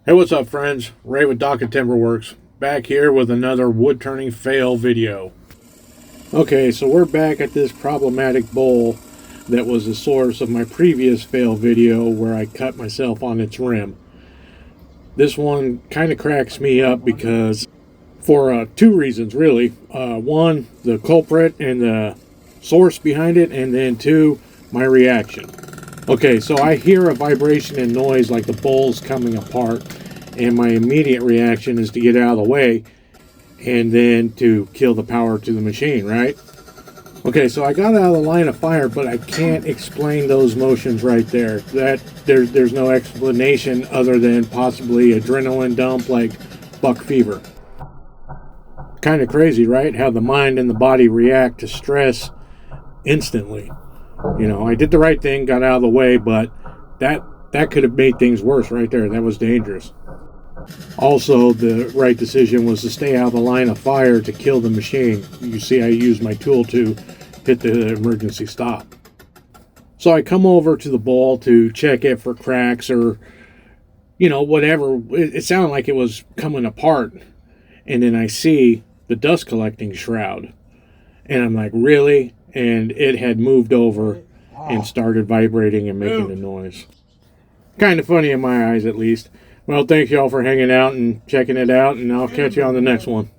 Hey, what's up, friends? Ray with Dock and Timber Works, back here with another wood turning fail video. Okay, so we're back at this problematic bowl that was the source of my previous fail video where I cut myself on its rim. This one kind of cracks me up because for two reasons, really. One, the culprit and the source behind it, and then two, my reaction. Okay, so I hear a vibration and noise like the bowl's coming apart, and my immediate reaction is to get out of the way and then to kill the power to the machine, right? Okay, so I got out of the line of fire, but I can't explain those motions right there. There's no explanation other than possibly adrenaline dump like buck fever. Kind of crazy, right? How the mind and the body react to stress instantly. You know, I did the right thing, got out of the way, but that could have made things worse right there. That was dangerous. Also, the right decision was to stay out of the line of fire to kill the machine. You see, I used my tool to hit the emergency stop. So I come over to the bowl to check it for cracks or, whatever. It sounded like it was coming apart. And then I see the dust collecting shroud. And I'm like, really? And it had moved over and started vibrating and making the noise. Kind of funny in my eyes, at least. Well, thanks y'all for hanging out and checking it out, and I'll catch you on the next one.